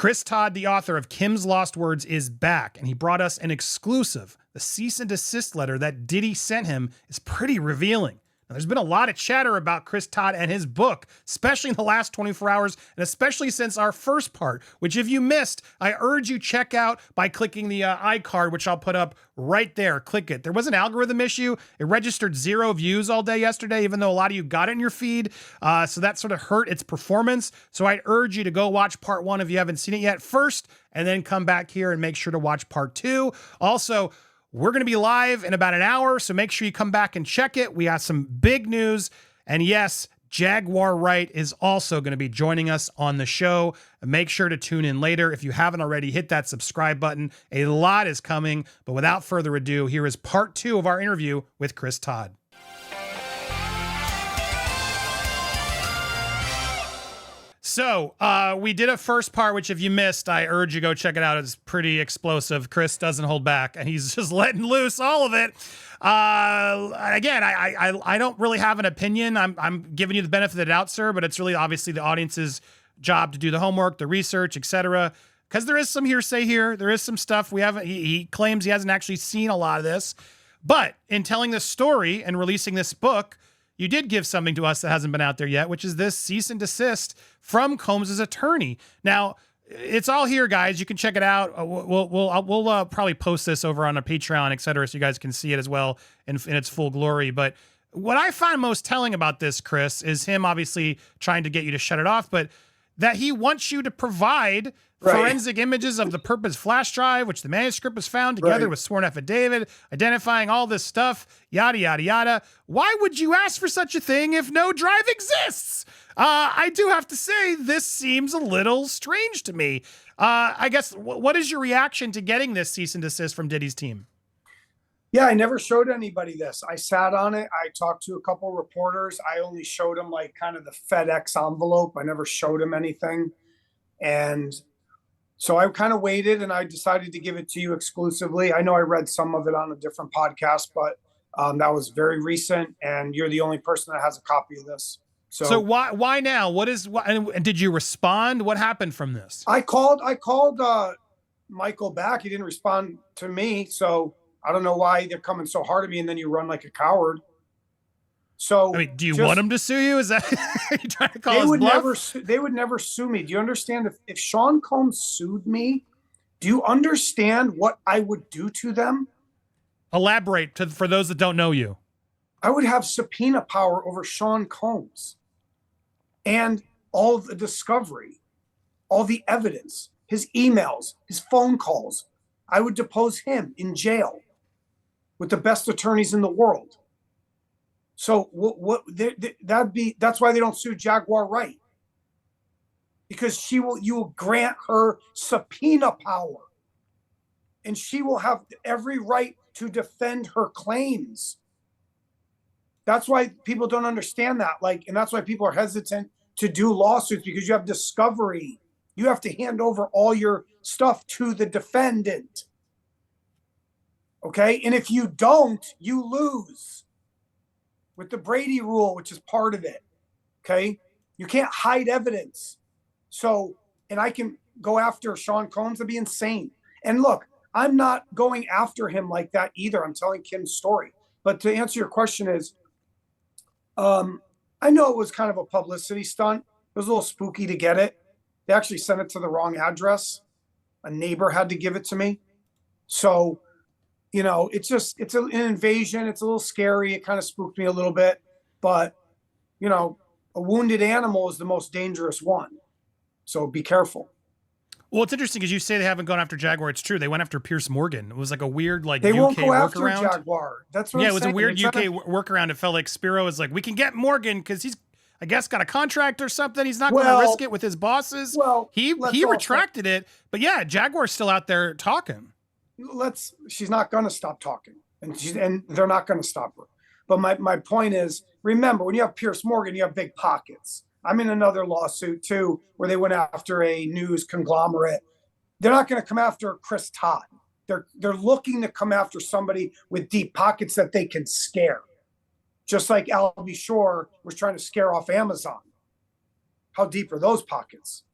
Chris Todd, the author of Kim's Lost Words, is back, and he brought us an exclusive. The cease and desist letter that Diddy sent him is pretty revealing. Now, there's been a lot of chatter about Chris Todd and his book, especially in the last 24 hours, and especially since our first part, which if you missed, I urge you check out by clicking the iCard, which I'll put up right there. Click it. There was an algorithm issue. It registered 0 views all day yesterday, even though a lot of you got it in your feed. So that sort of hurt its performance. So I urge you to go watch part 1 if you haven't seen it yet first, and then come back here and make sure to watch part 2. Also, we're going to be live in about an hour, so make sure you come back and check it. We got some big news. And yes, Jaguar Wright is also going to be joining us on the show. Make sure to tune in later. If you haven't already, hit that subscribe button. A lot is coming. But without further ado, here is part 2 of our interview with Chris Todd. So we did a first part, which if you missed, I urge you go check it out. It's pretty explosive. Chris doesn't hold back, and he's just letting loose all of it. Again, I don't really have an opinion. I'm giving you the benefit of the doubt, sir, but it's really obviously the audience's job to do the homework, the research, etc. Because there is some hearsay here. There is some stuff we haven't. He claims he hasn't actually seen a lot of this, but in telling this story and releasing this book, you did give something to us that hasn't been out there yet, which is this cease and desist from Combs' attorney. Now, it's all here, guys. You can check it out. We'll probably post this over on a Patreon, et cetera, so you guys can see it as well in its full glory. But what I find most telling about this, Chris, is him obviously trying to get you to shut it off, but that he wants you to provide forensic images of the purpose flash drive, which the manuscript was found together with sworn affidavit, identifying all this stuff, yada, yada, yada. Why would you ask for such a thing if no drive exists? I do have to say, this seems a little strange to me. I guess, what is your reaction to getting this cease and desist from Diddy's team? Yeah, I never showed anybody this. I sat on it. I talked to a couple reporters. I only showed them like kind of the FedEx envelope. I never showed them anything. And so I kind of waited, and I decided to give it to you exclusively. I know I read some of it on a different podcast, but that was very recent, and you're the only person that has a copy of this. So why now? And did you respond? What happened from this? I called Michael back. He didn't respond to me. So I don't know why they're coming so hard at me, and then you run like a coward. So I mean, do you want him to sue you? Is that are you trying to call they his would bluff? they would never sue me. Do you understand? If Sean Combs sued me, do you understand what I would do to them? Elaborate for those that don't know you. I would have subpoena power over Sean Combs and all the discovery, all the evidence, his emails, his phone calls. I would depose him in jail with the best attorneys in the world. So that's why they don't sue Jaguar Wright, because you will grant her subpoena power, and she will have every right to defend her claims. That's why people don't understand that. And that's why people are hesitant to do lawsuits, because you have discovery. You have to hand over all your stuff to the defendant. Okay? And if you don't, you lose. With the Brady rule, which is part of it. Okay? You can't hide evidence. So, and I can go after Sean Combs. That'd be insane. And look, I'm not going after him like that either. I'm telling Kim's story. But to answer your question is, I know it was kind of a publicity stunt. It was a little spooky to get it. They actually sent it to the wrong address. A neighbor had to give it to me. So, it's an invasion. It's a little scary. It kind of spooked me a little bit. But, a wounded animal is the most dangerous one. So be careful. Well, it's interesting because you say they haven't gone after Jaguar. It's true. They went after Piers Morgan. It was like a weird, they UK won't go after workaround. Jaguar. That's what it I'm was saying. a weird UK workaround. It felt like Spiro was like, we can get Morgan because he's, I guess, got a contract or something. He's not going to risk it with his bosses. Well, he retracted it. But yeah, Jaguar's still out there talking. She's not going to stop talking, and they're not going to stop her. But my point is, remember, when you have Piers Morgan, you have big pockets. I'm in another lawsuit too, where they went after a news conglomerate. They're not going to come after Chris Todd. They're looking to come after somebody with deep pockets that they can scare. Just like Albie Shore was trying to scare off Amazon. How deep are those pockets?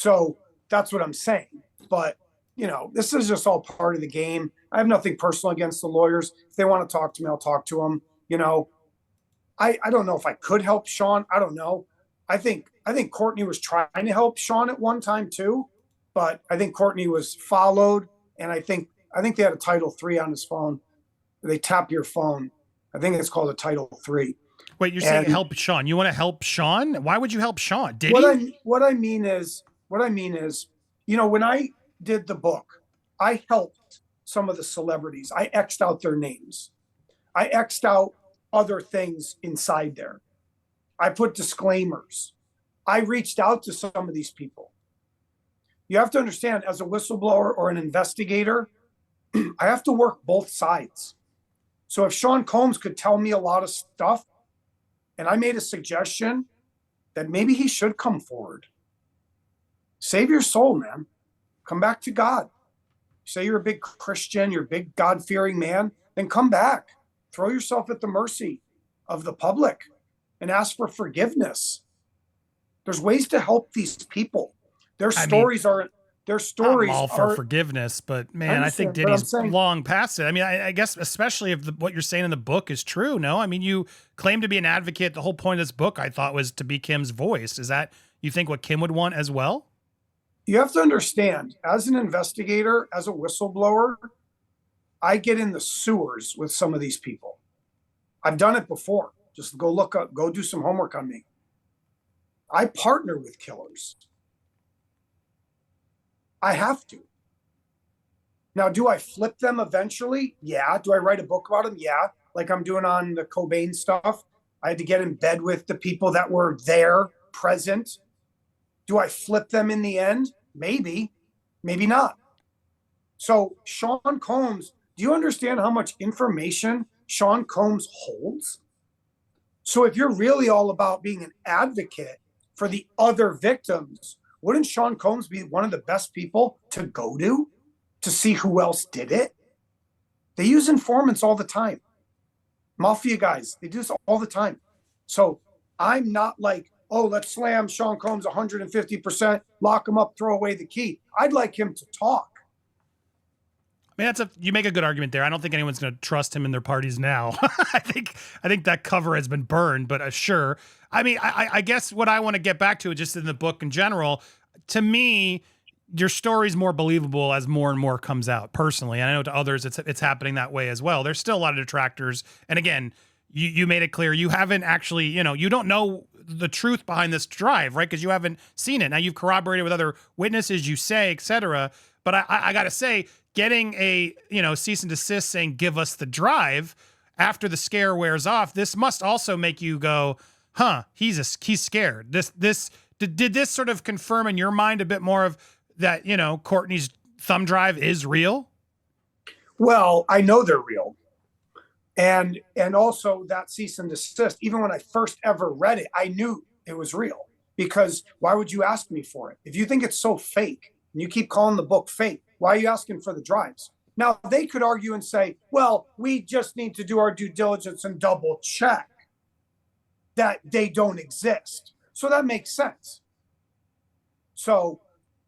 So that's what I'm saying. But, you know, this is just all part of the game. I have nothing personal against the lawyers. If they want to talk to me, I'll talk to them. You know, I don't know if I could help Sean. I don't know. I think Courtney was trying to help Sean at one time too, but I think Courtney was followed, and I think they had a Title III on his phone. They tap your phone. I think it's called a Title III. Wait, you're saying help Sean? You want to help Sean? Why would you help Sean? Did he? What I mean is, you know, when I did the book, I helped some of the celebrities. I X'd out their names. I X'd out other things inside there. I put disclaimers. I reached out to some of these people. You have to understand, as a whistleblower or an investigator, I have to work both sides. So if Sean Combs could tell me a lot of stuff, and I made a suggestion that maybe he should come forward. Save your soul, man. Come back to God. Say you're a big Christian, you're a big God-fearing man, then come back. Throw yourself at the mercy of the public and ask for forgiveness. There's ways to help these people. Their stories are I'm all for forgiveness, but man, I think Diddy's long past it. I mean, I guess especially if what you're saying in the book is true. No, I mean, you claim to be an advocate. The whole point of this book, I thought, was to be Kim's voice. Is that, you think, what Kim would want as well? You have to understand, as an investigator, as a whistleblower, I get in the sewers with some of these people. I've done it before. Just go do some homework on me. I partner with killers. I have to. Now, do I flip them eventually? Yeah. Do I write a book about them? Yeah. Like I'm doing on the Cobain stuff. I had to get in bed with the people that were there, present. Do I flip them in the end? Maybe, maybe not. So Sean Combs, do you understand how much information Sean Combs holds? So if you're really all about being an advocate for the other victims, wouldn't Sean Combs be one of the best people to go to see who else did it? They use informants all the time. Mafia guys, they do this all the time. So I'm not like, oh, let's slam Sean Combs 150%, lock him up, throw away the key. I'd like him to talk. I mean, you make a good argument there. I don't think anyone's going to trust him in their parties now. I think that cover has been burned, but sure. I mean, I guess what I want to get back to, just in the book in general, to me, your story's more believable as more and more comes out, personally. And I know to others it's happening that way as well. There's still a lot of detractors. And again, you made it clear you haven't actually, you don't know the truth behind this drive, right? Because you haven't seen it. Now you've corroborated with other witnesses, you say, etc. But I got to say, getting a cease and desist saying give us the drive after the scare wears off, this must also make you go, huh, he's scared. Did this sort of confirm in your mind a bit more of that, Courtney's thumb drive is real? Well, I know they're real. And also that cease and desist, even when I first ever read it, I knew it was real, because why would you ask me for it? If you think it's so fake and you keep calling the book fake, why are you asking for the drives? Now, they could argue and say, well, we just need to do our due diligence and double check that they don't exist. So that makes sense. So,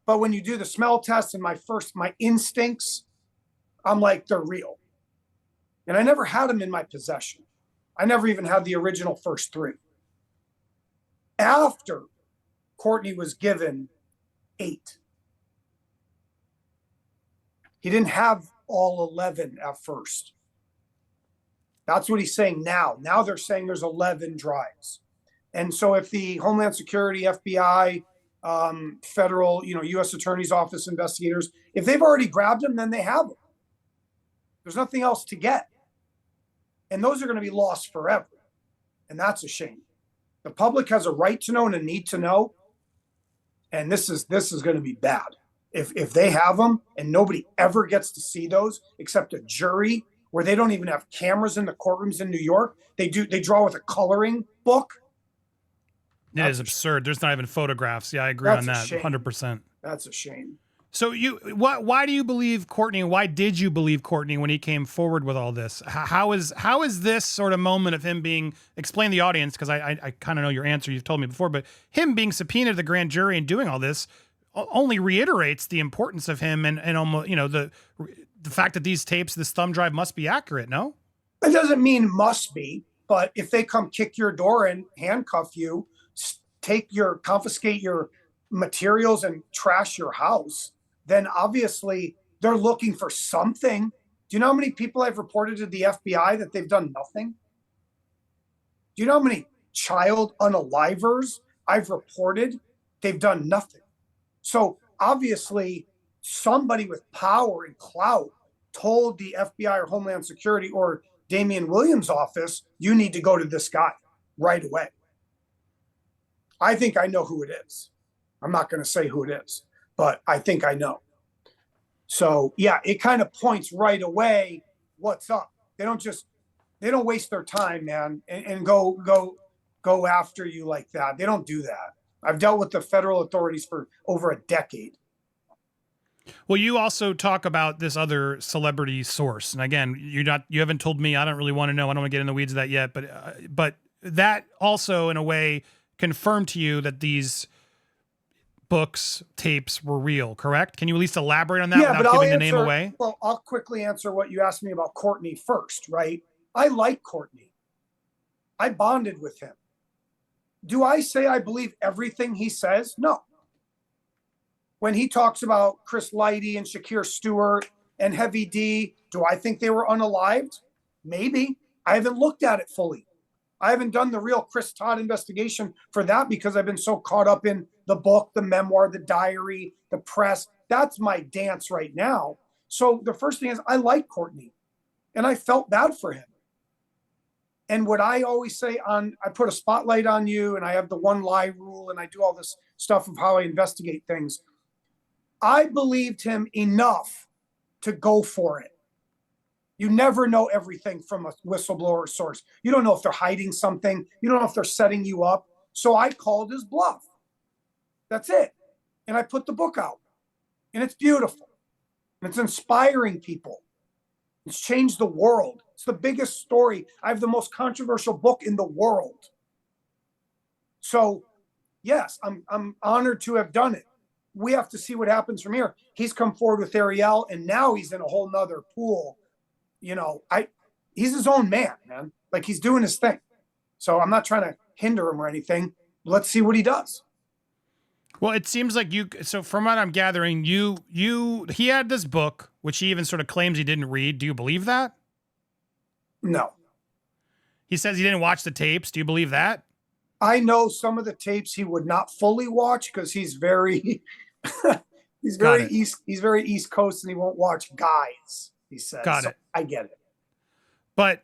but when you do the smell test and my instincts, I'm like, they're real. And I never had them in my possession. I never even had the original first 3. After Courtney was given 8, he didn't have all 11 at first. That's what he's saying now. Now they're saying there's 11 drives. And so if the Homeland Security, FBI, federal, U.S. Attorney's Office investigators, if they've already grabbed them, then they have them. There's nothing else to get. And those are going to be lost forever. And that's a shame. The public has a right to know and a need to know. And this is going to be bad. If they have them and nobody ever gets to see those except a jury, where they don't even have cameras in the courtrooms in New York, they draw with a coloring book. It is absurd. There's not even photographs. Yeah, I agree on that. 100%. That's a shame. So why do you believe Courtney? Why did you believe Courtney when he came forward with all this? How is this sort of moment of him being, explain the audience, because I kind of know your answer, you've told me before, but him being subpoenaed to the grand jury and doing all this, only reiterates the importance of him and almost, the fact that these tapes, this thumb drive must be accurate. No, it doesn't mean must be, but if they come kick your door and handcuff you, confiscate your materials and trash your house, then obviously they're looking for something. Do you know how many people I've reported to the FBI that they've done nothing? Do you know how many child unalivers I've reported? They've done nothing. So obviously somebody with power and clout told the FBI or Homeland Security or Damian Williams' office, you need to go to this guy right away. I think I know who it is. I'm not going to say who it is, but I think I know. So yeah, it kind of points right away what's up. They don't waste their time, man, and go after you like that. They don't do that. I've dealt with the federal authorities for over a decade. Well, you also talk about this other celebrity source, and again, you haven't told me. I don't really want to know. I don't want to get in the weeds of that yet, but that also, in a way, confirmed to you that these books, tapes were real, correct? Can you at least elaborate on that without giving the name away? Well, I'll quickly answer what you asked me about Courtney first, right? I like Courtney. I bonded with him. Do I say I believe everything he says? No. When he talks about Chris Lighty and Shakir Stewart and Heavy D, do I think they were unalived? Maybe. I haven't looked at it fully. I haven't done the real Chris Todd investigation for that because I've been so caught up in the book, the memoir, the diary, the press. That's my dance right now. So the first thing is I like Courtney and I felt bad for him. And what I always say I put a spotlight on you and I have the one lie rule and I do all this stuff of how I investigate things. I believed him enough to go for it. You never know everything from a whistleblower source. You don't know if they're hiding something. You don't know if they're setting you up. So I called his bluff. That's it. And I put the book out. And it's beautiful. And it's inspiring people. It's changed the world. It's the biggest story. I have the most controversial book in the world. So, yes, I'm honored to have done it. We have to see what happens from here. He's come forward with Ariel, and now he's in a whole nother pool. He's his own man. Like, he's doing his thing. So I'm not trying to hinder him or anything. Let's see what he does. Well, it seems like so from what I'm gathering, he had this book, which he even sort of claims he didn't read. Do you believe that? No. He says he didn't watch the tapes. Do you believe that? I know some of the tapes he would not fully watch because he's very, he's very East Coast and he won't watch guys, he says. Got it. I get it. But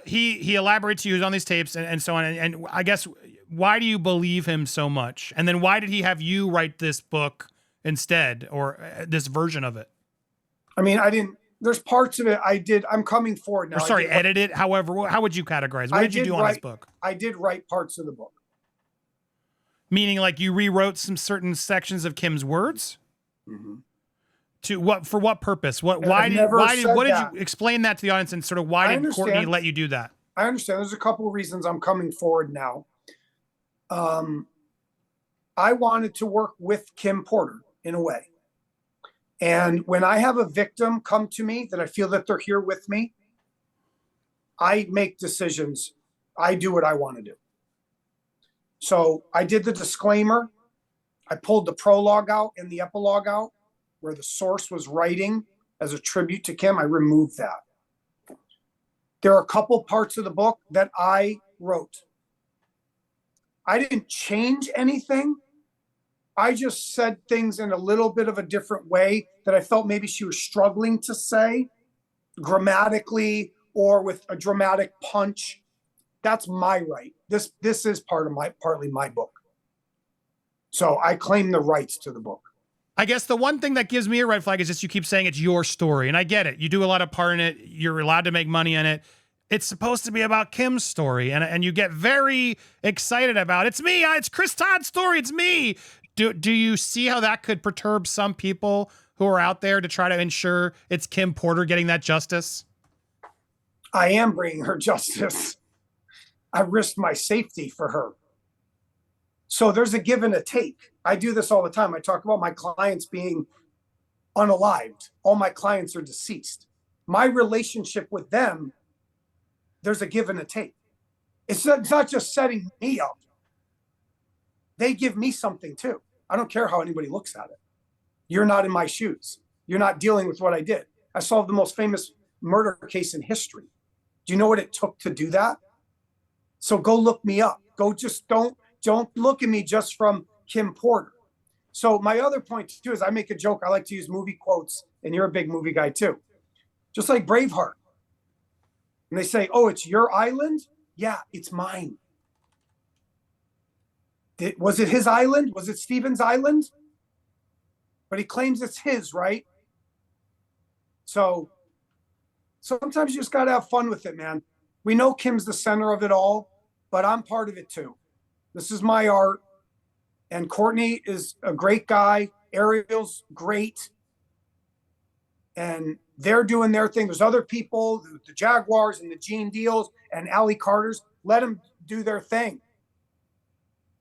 he elaborates to you on these tapes and so on. And I guess, why do you believe him so much? And then why did he have you write this book instead, or this version of it? I mean, there's parts of it I did. I'm coming forward now. Edit it. However, how would you categorize? What did you do on this book? I did write parts of the book. Meaning, like, you rewrote some certain sections of Kim's words? Mm-hmm. For what purpose? What did you explain that to the audience, and sort of why did Courtney let you do that? I understand. There's a couple of reasons I'm coming forward now. I wanted to work with Kim Porter in a way. And when I have a victim come to me that I feel that they're here with me, I make decisions. I do what I want to do. So I did the disclaimer. I pulled the prologue out and the epilogue out where the source was writing as a tribute to Kim. I removed that. There are a couple parts of the book that I wrote. I didn't change anything. I just said things in a little bit of a different way that I felt maybe she was struggling to say grammatically or with a dramatic punch. That's my right. This is partly my book. So I claim the rights to the book. I guess the one thing that gives me a red flag is just you keep saying it's your story. And I get it. You do a lot of part in it. You're allowed to make money in it. It's supposed to be about Kim's story. And you get very excited about it's me. It's Chris Todd's story. It's me. Do you see how that could perturb some people who are out there to try to ensure it's Kim Porter getting that justice? I am bringing her justice. I risked my safety for her. So there's a give and a take. I do this all the time. I talk about my clients being unalived. All my clients are deceased. My relationship with them, there's a give and a take. It's not just setting me up. They give me something too. I don't care how anybody looks at it. You're not in my shoes. You're not dealing with what I did. I solved the most famous murder case in history. Do you know what it took to do that? So go look me up. Go just don't look at me just from Kim Porter. So my other point too is I make a joke. I like to use movie quotes, and you're a big movie guy too. Just like Braveheart. And they say, oh, it's your island? Yeah, it's mine. Was it his island? Was it Steven's island? But he claims it's his, right? So sometimes you just got to have fun with it, man. We know Kim's the center of it all, but I'm part of it too. This is my art. And Courtney is a great guy. Ariel's great. And they're doing their thing. There's other people, the Jaguars and the Gene Deals and Allie Carter's. Let them do their thing.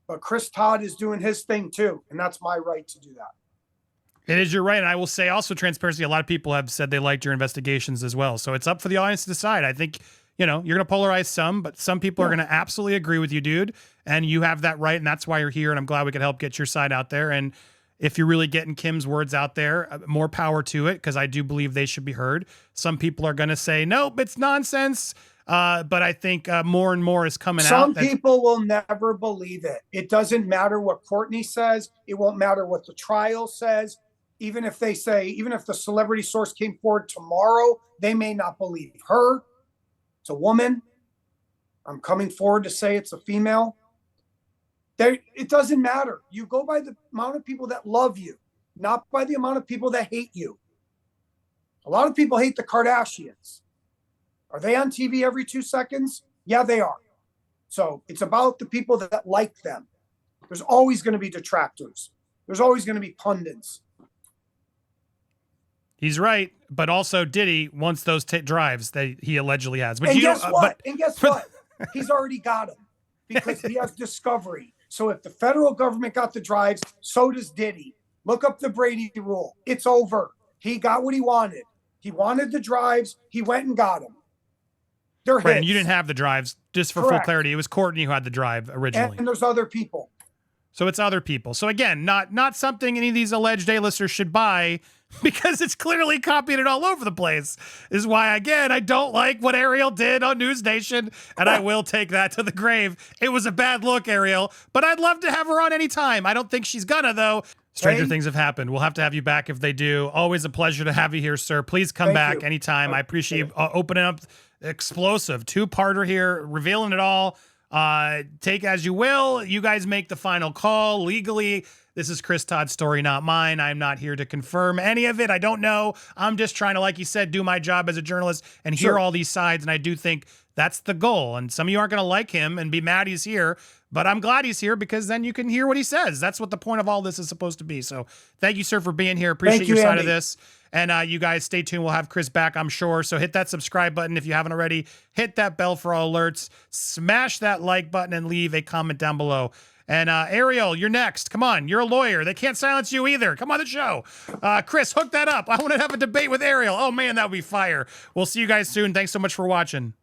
But Chris Todd is doing his thing too. And that's my right to do that. It is, you're right. And I will say also transparency, a lot of people have said they liked your investigations as well. So it's up for the audience to decide. I think, you know, you're going to polarize some, but some people are going to absolutely agree with you, dude. And you have that right. And that's why you're here. And I'm glad we could help get your side out there. And if you're really getting Kim's words out there, more power to it, because I do believe they should be heard. Some people are going to say, nope, it's nonsense. But I think more and more is coming out. Some people will never believe it. It doesn't matter what Courtney says. It won't matter what the trial says. Even if the celebrity source came forward tomorrow, they may not believe her. It's a woman. I'm coming forward to say it's a female. It doesn't matter. You go by the amount of people that love you, not by the amount of people that hate you. A lot of people hate the Kardashians. Are they on TV every 2 seconds? Yeah, they are. So it's about the people that like them. There's always going to be detractors. There's always going to be pundits. He's right, but also Diddy wants those drives that he allegedly has. But and guess what? He's already got them because he has discovery. So if the federal government got the drives, so does Diddy. Look up the Brady rule. It's over. He got what he wanted. He wanted the drives. He went and got them. They're his. Right, and you didn't have the drives. Just for full clarity, it was Courtney who had the drive originally. And there's other people. So it's other people. So again, not something any of these alleged A-listers should buy, because it's clearly copied it all over the place. This is why, again, I don't like what Ariel did on News Nation, and I will take that to the grave. It was a bad look, Ariel, but I'd love to have her on anytime. I don't think she's gonna, though. Stranger things have happened. We'll have to have you back if they do. Always a pleasure to have you here, sir. Please come back anytime. I appreciate you opening up. Explosive two-parter here, revealing it all. Take as you will. You guys make the final call legally. This is Chris Todd's story, not mine. I'm not here to confirm any of it. I don't know. I'm just trying to, like you said, do my job as a journalist and hear all these sides. And I do think that's the goal. And some of you aren't going to like him and be mad he's here, but I'm glad he's here because then you can hear what he says. That's what the point of all this is supposed to be. So thank you, sir, for being here. Appreciate your side of this. And you guys stay tuned. We'll have Chris back, I'm sure. So hit that subscribe button if you haven't already. Hit that bell for all alerts. Smash that like button and leave a comment down below. And Ariel, you're next. Come on. You're a lawyer. They can't silence you either. Come on the show. Chris, hook that up. I want to have a debate with Ariel. Oh, man, that would be fire. We'll see you guys soon. Thanks so much for watching.